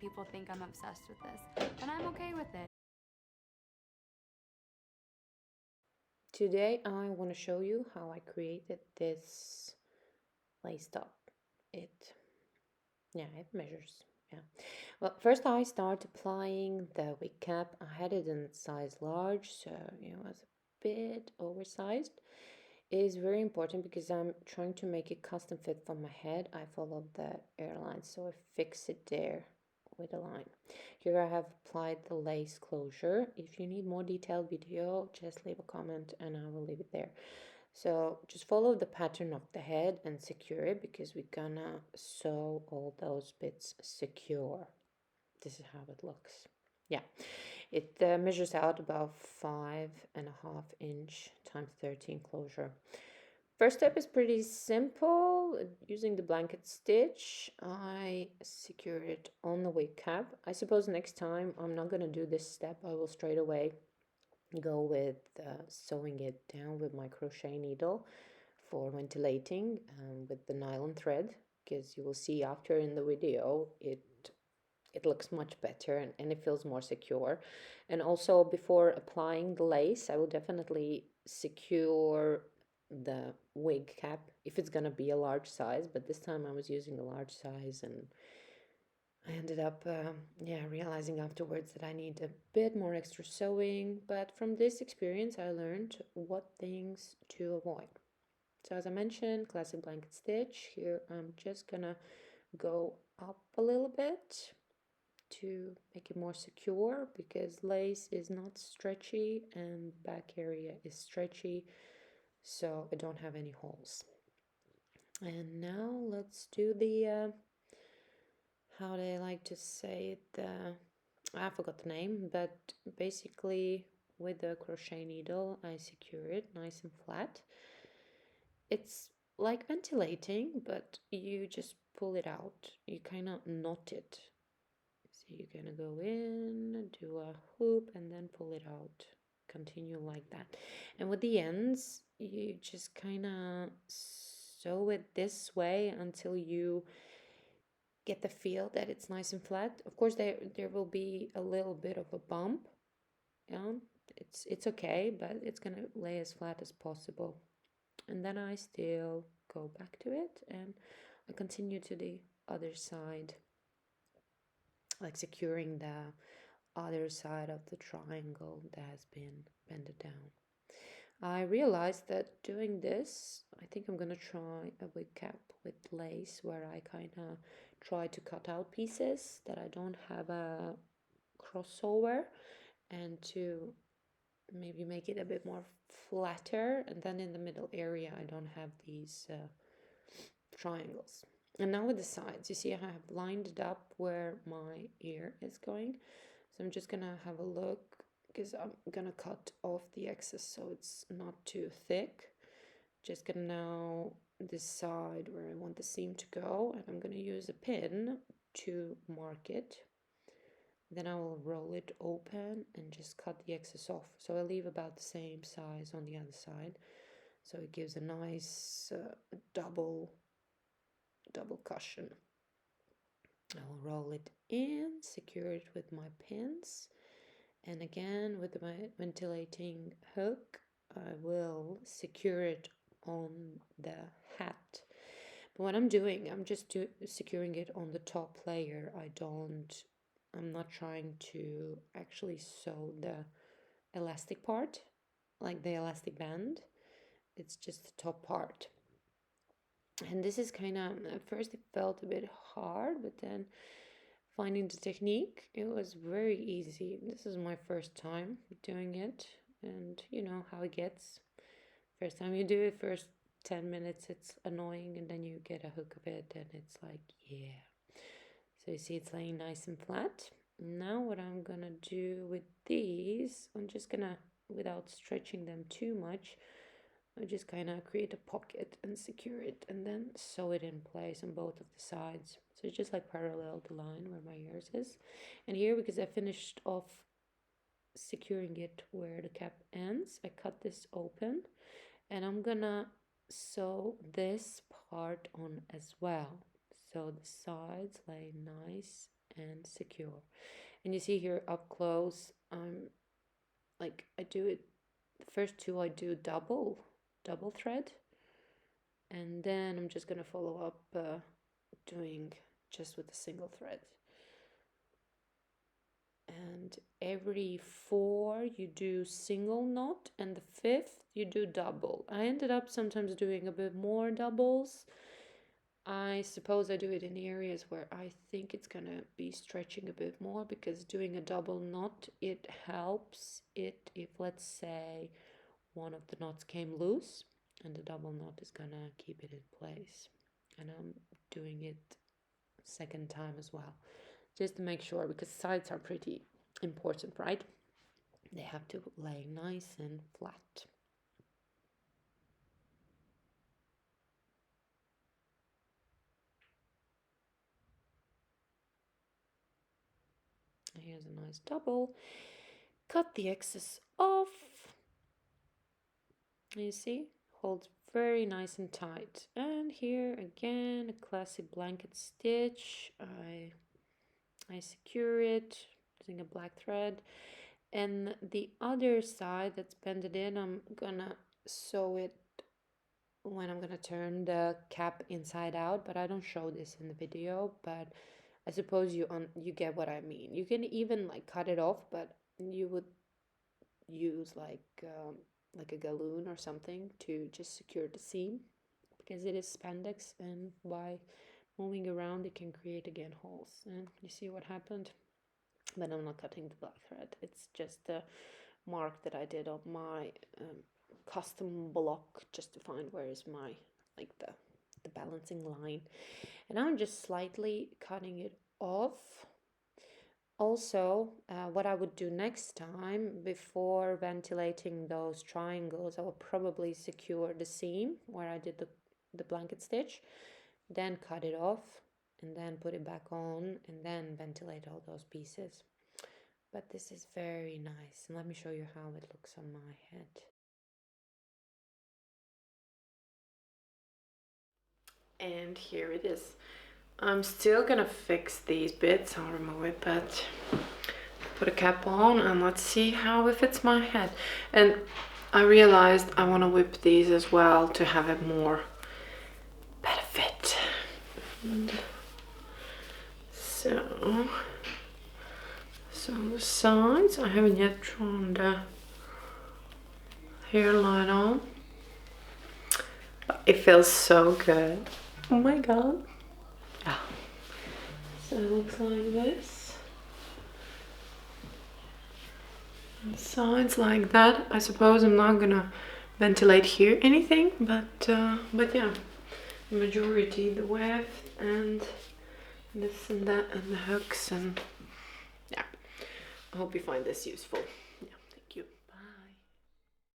People think I'm obsessed with this, but I'm okay with it. Today I want to show you how I created this lace top. It measures. Yeah. Well, first I start applying the wig cap. I had it in size large, so it was a bit oversized. It is very important because I'm trying to make it custom fit for my head. I follow the airline, so I fix it there with a line. Here I have applied the lace closure. If you need more detailed video, just leave a comment and I will leave it there. So just follow the pattern of the head and secure it because we're gonna sew all those bits secure. This is how it looks. Yeah, it measures out about 5.5 inch times 13 closure. First step is pretty simple. Using the blanket stitch, I secure it on the wig cap. I suppose next time I'm not gonna do this step. I will straight away go with sewing it down with my crochet needle for ventilating with the nylon thread, because you will see after in the video it looks much better and it feels more secure. And also before applying the lace, I will definitely secure the wig cap if it's gonna be a large size, but this time I was using a large size and I ended up realizing afterwards that I need a bit more extra sewing. But from this experience I learned what things to avoid. So as I mentioned, classic blanket stitch. Here I'm just gonna go up a little bit to make it more secure because lace is not stretchy and back area is stretchy, so I don't have any holes. And now let's do the how they like to say it, I forgot the name, but basically with the crochet needle I secure it nice and flat. It's like ventilating, but you just pull it out, you kind of knot it. So you're gonna go in, do a hoop, and then pull it out. Continue like that. And with the ends, you just kind of sew it this way until you get the feel that it's nice and flat. Of course, there will be a little bit of a bump. Yeah, it's okay, but it's gonna lay as flat as possible. And then I still go back to it and I continue to the other side, like securing the other side of the triangle that has been bended down. I realized that doing this, I think I'm gonna try a wig cap with lace where I kind of try to cut out pieces that I don't have a crossover, and to maybe make it a bit more flatter, and then in the middle area I don't have these triangles. And now with the sides, you see I have lined it up where my ear is going. So I'm just gonna have a look because I'm gonna cut off the excess so it's not too thick. Just gonna now decide where I want the seam to go, and I'm gonna use a pin to mark it. Then I will roll it open and just cut the excess off. So I leave about the same size on the other side. So it gives a nice double cushion. I will roll it in, secure it with my pins, and again with my ventilating hook I will secure it on the hat. But what I'm doing, I'm just securing it on the top layer. I'm not trying to actually sew the elastic part, like the elastic band. It's just the top part. And this is kind of, at first it felt a bit hard, but then finding the technique, it was very easy. This is my first time doing it, and you know how it gets. First time you do it, first 10 minutes it's annoying, and then you get a hook of it and it's like, yeah. So you see it's laying nice and flat. Now what I'm gonna do with these, I'm just gonna, without stretching them too much, I just kind of create a pocket and secure it and then sew it in place on both of the sides. So it's just like parallel the line where my ears is. And here, because I finished off securing it where the cap ends, I cut this open and I'm gonna sew this part on as well. So the sides lay nice and secure. And you see here up close, like I do it, the first two I do double thread, and then I'm just gonna follow up doing just with a single thread. And every 4 you do single knot, and the 5th you do double. I ended up sometimes doing a bit more doubles. I suppose I do it in areas where I think it's gonna be stretching a bit more, because doing a double knot, it helps it if, let's say, one of the knots came loose, and the double knot is gonna keep it in place. And I'm doing it second time as well, just to make sure, because sides are pretty important, right? They have to lay nice and flat. Here's a nice double. Cut the excess off. You see, holds very nice and tight. And here again, a classic blanket stitch. I secure it using a black thread, and the other side that's bended in, I'm gonna sew it when I'm gonna turn the cap inside out, but I don't show this in the video, but I suppose you get what I mean. You can even like cut it off, but you would use like a galloon or something to just secure the seam, because it is spandex, and by moving around it can create again holes. And you see what happened? But I'm not cutting the black thread, it's just the mark that I did on my custom block, just to find where is my, like, the balancing line. And I'm just slightly cutting it off. Also, what I would do next time, before ventilating those triangles, I will probably secure the seam where I did the blanket stitch, then cut it off, and then put it back on, and then ventilate all those pieces. But this is very nice, and let me show you how it looks on my head. And here it is. I'm still gonna fix these bits. I'll remove it, but put a cap on, and let's see how it fits my head. And I realized I want to whip these as well to have it more better fit. And so the sides, I haven't yet drawn the hairline on. It feels so good. Oh my god. Oh. So it looks like this. And sides like that. I suppose I'm not gonna ventilate here anything, but yeah, the majority, the weft and this and that and the hooks, and yeah, I hope you find this useful.